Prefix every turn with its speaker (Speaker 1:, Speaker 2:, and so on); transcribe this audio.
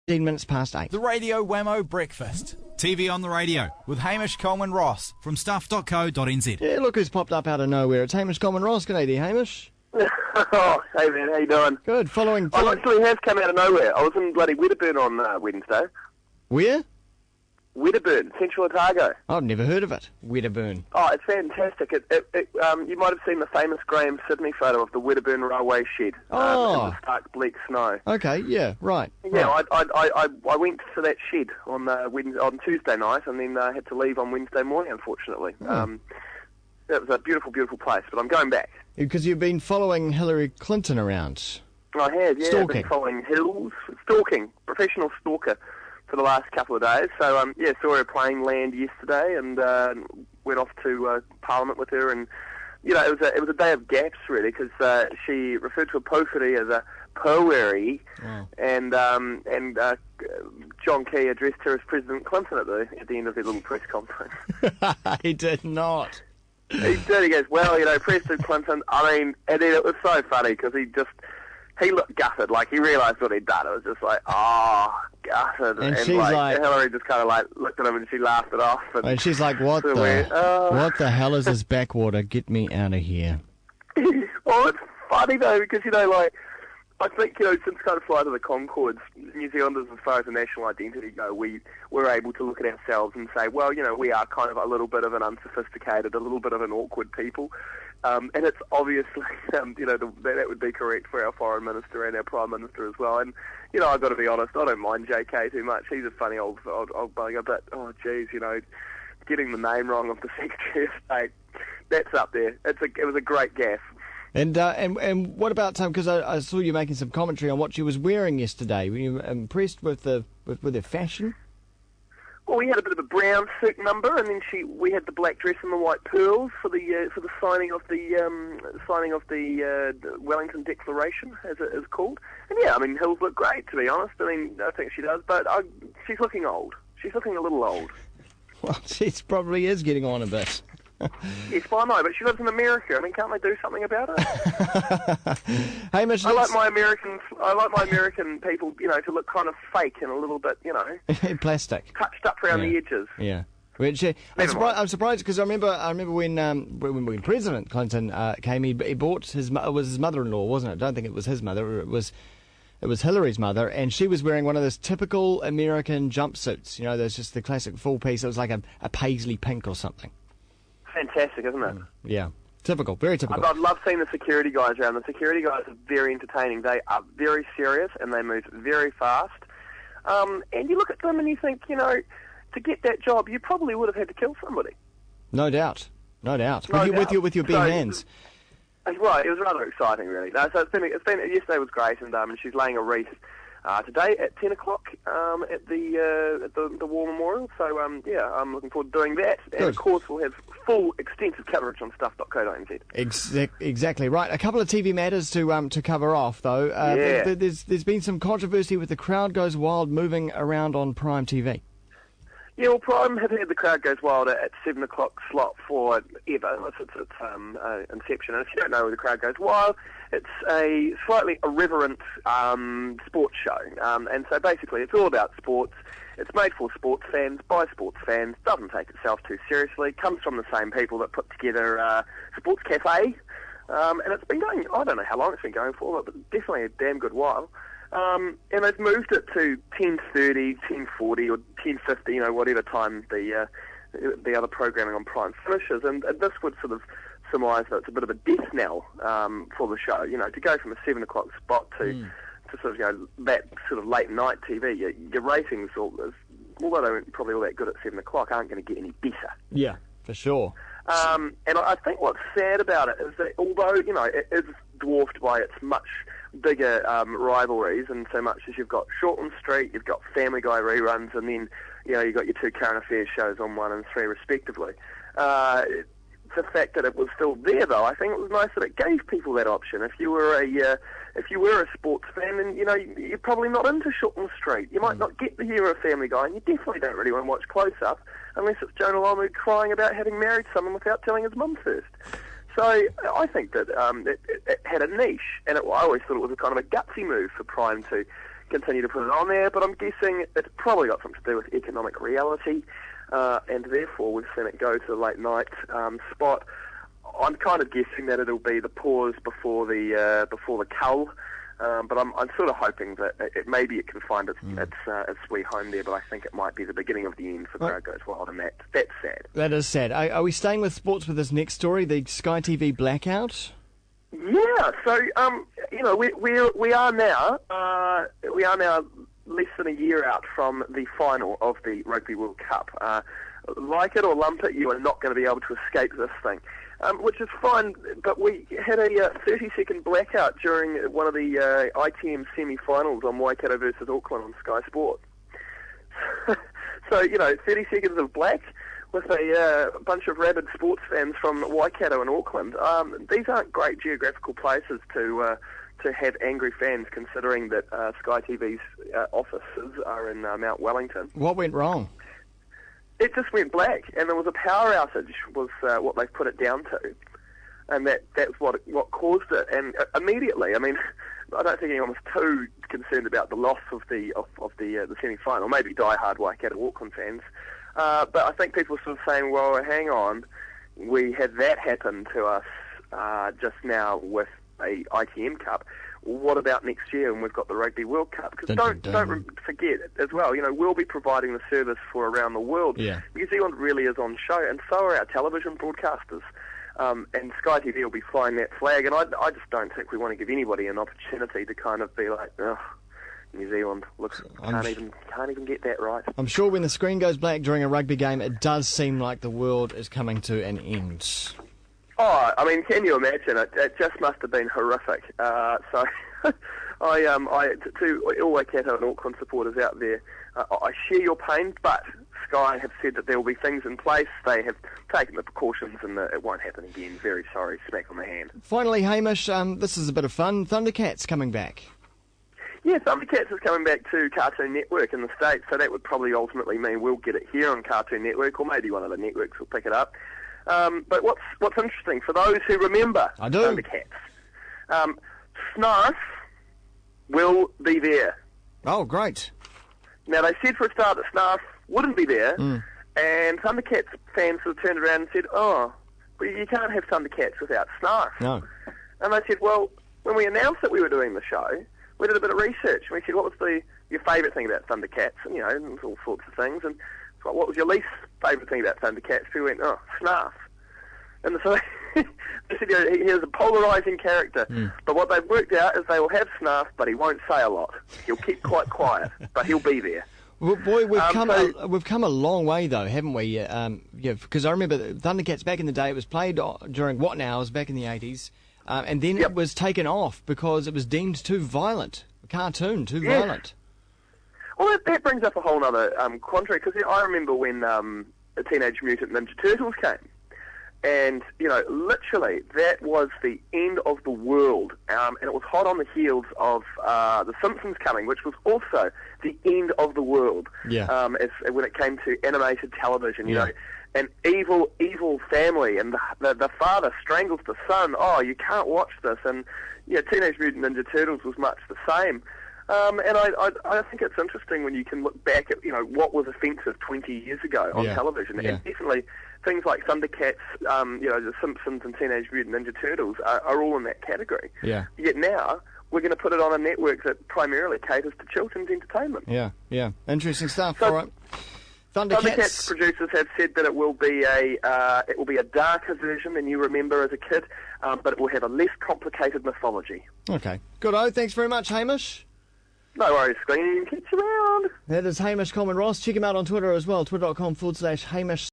Speaker 1: 15 minutes past 8.
Speaker 2: The Radio Wammo Breakfast. TV on the radio with Hamish, Coleman-Ross from stuff.co.nz.
Speaker 1: Yeah, look who's popped up out of nowhere. It's Hamish Coleman-Ross. G'day there, Hamish.
Speaker 3: Oh, hey man, how you doing?
Speaker 1: Good. Following.
Speaker 3: I actually have come out of nowhere. I was in bloody Wedderburn on Wednesday.
Speaker 1: Where?
Speaker 3: Wedderburn, Central Otago.
Speaker 1: I've never heard of it. Wedderburn.
Speaker 3: Oh, it's fantastic. You might have seen the famous Graham Sydney photo of the Wedderburn railway shed in the stark, bleak snow.
Speaker 1: Okay, yeah, right.
Speaker 3: Yeah,
Speaker 1: right.
Speaker 3: I went to that shed on Tuesday night, and then had to leave on Wednesday morning, unfortunately. It was a beautiful, beautiful place, but I'm going back.
Speaker 1: Because you've been following Hillary Clinton around.
Speaker 3: I have, yeah.
Speaker 1: Stalking.
Speaker 3: I've been following Hills. Stalking. Professional stalker for the last couple of days. So, saw her plane land yesterday and went off to Parliament with her. And, you know, it was a day of gaps, really, because she referred to a pōwhiri as a pōweri. Wow. And John Key addressed her as President Clinton at the end of their little press conference.
Speaker 1: He did not.
Speaker 3: He did. He goes, well, you know, President Clinton, I mean, and then it was so funny because he looked gutted, like he realised what he'd done. It was just like, oh, gutted.
Speaker 1: And she's like,
Speaker 3: Hillary just kind of like looked at him and she laughed it off.
Speaker 1: And she's like, what the hell is this backwater? Get me out of here.
Speaker 3: Well, it's funny though, because, you know, like, I think, you know, since kind of Flight of the Conchords, New Zealanders, as far as the national identity go, we're able to look at ourselves and say, well, you know, we are kind of a little bit of an unsophisticated, a little bit of an awkward people. And it's obviously, you know, that would be correct for our Foreign Minister and our Prime Minister as well. And, you know, I've got to be honest, I don't mind JK too much. He's a funny old bugger, but, oh, geez, you know, getting the name wrong of the Secretary of State, that's up there. It was a great gaffe.
Speaker 1: And what about Tom? Because I saw you making some commentary on what she was wearing yesterday. Were you impressed with her fashion?
Speaker 3: Well, we had a bit of a brown suit number, and then we had the black dress and the white pearls for the signing of the Wellington Declaration, as it is called. And yeah, I mean, Hills look great, to be honest. I mean, I think she does, but she's looking old. She's looking a little old.
Speaker 1: Well, she probably is getting on a bit.
Speaker 3: Yes, well, I know, but she lives in America. I mean, can't they do something about it?
Speaker 1: Hamish,
Speaker 3: I like my American people, you know, to look kind of fake and a little bit, you know,
Speaker 1: plastic,
Speaker 3: touched up around the edges.
Speaker 1: Yeah. Which, I'm surprised because I remember when President Clinton came, he bought it was his mother-in-law, wasn't it? I don't think it was his mother. It was Hillary's mother, and she was wearing one of those typical American jumpsuits. You know, there's just the classic full piece. It was like a paisley pink or something.
Speaker 3: Fantastic, isn't it?
Speaker 1: Yeah. Typical, very typical.
Speaker 3: I've loved seeing the security guys around. The security guys are very entertaining. They are very serious and they move very fast. And you look at them and you think, you know, to get that job, you probably would have had to kill somebody. No doubt. With your bare hands. Right, it was rather exciting, really. No, so it's been yesterday was great, and she's laying a wreath today at 10 o'clock at the War Memorial. So, I'm looking forward to doing that. And, of course, we'll have full, extensive coverage on stuff.co.nz.
Speaker 1: Exactly right. A couple of TV matters to cover off, though. There's been some controversy with The Crowd Goes Wild moving around on Prime TV.
Speaker 3: Yeah, well, Prime have had The Crowd Goes Wild at 7 o'clock slot for ever, since its inception. And if you don't know The Crowd Goes Wild, it's a slightly irreverent sports show. And so basically it's all about sports. It's made for sports fans, by sports fans, doesn't take itself too seriously, comes from the same people that put together Sports Cafe. And it's been going, I don't know how long it's been going for, but definitely a damn good while. And they've moved it to 10:30, 10:40 or 10:50, you know, whatever time the other programming on Prime finishes. And this would sort of symbolise that it's a bit of a death knell for the show, you know, to go from a 7 o'clock spot to sort of, you know, that sort of late night TV. Your ratings, although they're probably all that good at 7 o'clock, aren't going to get any better.
Speaker 1: Yeah, for sure.
Speaker 3: And I think what's sad about it is that although, you know, it is dwarfed by its much bigger rivalries, and so much as you've got Shortland Street, you've got Family Guy reruns, and then, you know, you've got your two current affairs shows on 1 and 3 respectively. The fact that it was still there, though, I think it was nice that it gave people that option. If you were a sports fan, then, you know, you're probably not into Shortland Street. You might not get the humor of Family Guy, and you definitely don't really want to watch Close Up unless it's Jonah Lomu crying about having married someone without telling his mum first. So I think that it had a niche, and I always thought it was a kind of a gutsy move for Prime to continue to put it on there, but I'm guessing it's probably got something to do with economic reality, and therefore we've seen it go to the late night spot. I'm kind of guessing that it'll be the pause before the cull. But I'm sort of hoping that maybe it can find its way home there, but I think it might be the beginning of the end for Crowd Goes Wild, and that's sad.
Speaker 1: That is sad. Are we staying with sports with this next story, the Sky TV blackout?
Speaker 3: Yeah, so we are now less than a year out from the final of the Rugby World Cup. Like it or lump it, you are not going to be able to escape this thing. Which is fine, but we had a 30-second blackout during one of the ITM semi-finals on Waikato versus Auckland on Sky Sport. So, 30 seconds of black with a bunch of rabid sports fans from Waikato and Auckland. These aren't great geographical places to have angry fans, considering that Sky TV's offices are in Mount Wellington.
Speaker 1: What went wrong?
Speaker 3: It just went black, and there was a power outage, was what they put it down to, and that's what caused it. And immediately, I mean, I don't think anyone was too concerned about the loss of the semi-final. Maybe die-hard Waikato Auckland fans, but I think people were sort of saying, "Well, hang on, we had that happen to us just now with a ITM Cup. What about next year when we've got the Rugby World Cup?" Because don't forget as well, we'll be providing the service for around the world.
Speaker 1: Yeah.
Speaker 3: New Zealand really is on show, and so are our television broadcasters. And Sky TV will be flying that flag, and I just don't think we want to give anybody an opportunity to kind of be like, "Oh, New Zealand can't even get that right."
Speaker 1: I'm sure when the screen goes black during a rugby game, it does seem like the world is coming to an end.
Speaker 3: Oh, I mean, can you imagine? It just must have been horrific. So, to all Waikato and Auckland supporters out there, I share your pain, but Sky have said that there will be things in place. They have taken the precautions, and it won't happen again. Very sorry, smack on the hand.
Speaker 1: Finally, Hamish, this is a bit of fun. Thundercats coming back.
Speaker 3: Yeah, Thundercats is coming back to Cartoon Network in the States, so that would probably ultimately mean we'll get it here on Cartoon Network, or maybe one of the networks will pick it up. But what's interesting, for those who remember Thundercats, Snarf will be there.
Speaker 1: Oh, great.
Speaker 3: Now, they said for a start that Snarf wouldn't be there, and Thundercats fans sort of turned around and said, "Oh, but you can't have Thundercats without Snarf."
Speaker 1: No.
Speaker 3: And they said, well, when we announced that we were doing the show, we did a bit of research, and we said, what was your favourite thing about Thundercats? And, there's all sorts of things, and what was your least favourite thing about Thundercats? We went, "Oh, Snarf." And so they said, he is a polarising character. But what they've worked out is they will have Snarf, but he won't say a lot. He'll keep quite quiet, but he'll be there.
Speaker 1: Well, boy, we've come a long way, though, haven't we? Because I remember Thundercats back in the day, it was played during What Nows back in the 80s, and then it was taken off because it was deemed too violent. A cartoon, too violent.
Speaker 3: Well, that brings up a whole other quandary, because I remember when Teenage Mutant Ninja Turtles came. And, literally, that was the end of the world. And it was hot on the heels of The Simpsons coming, which was also the end of the world.
Speaker 1: Yeah.
Speaker 3: When it came to animated television, an evil family, and the father strangles the son. Oh, you can't watch this. And, Teenage Mutant Ninja Turtles was much the same. And I think it's interesting when you can look back at, what was offensive 20 years ago on television.
Speaker 1: Yeah.
Speaker 3: And definitely things like Thundercats, The Simpsons and Teenage Mutant Ninja Turtles are all in that category.
Speaker 1: Yeah.
Speaker 3: Yet now, we're going to put it on a network that primarily caters to children's entertainment.
Speaker 1: Yeah. Interesting stuff.
Speaker 3: So,
Speaker 1: all right.
Speaker 3: Thundercats producers have said that it will be a darker version than you remember as a kid, but it will have a less complicated mythology.
Speaker 1: Okay. Good-o. Thanks very much, Hamish.
Speaker 3: No worries, Screen. Catch you around.
Speaker 1: That is Hamish Coleman-Ross. Check him out on Twitter as well, twitter.com/Hamish.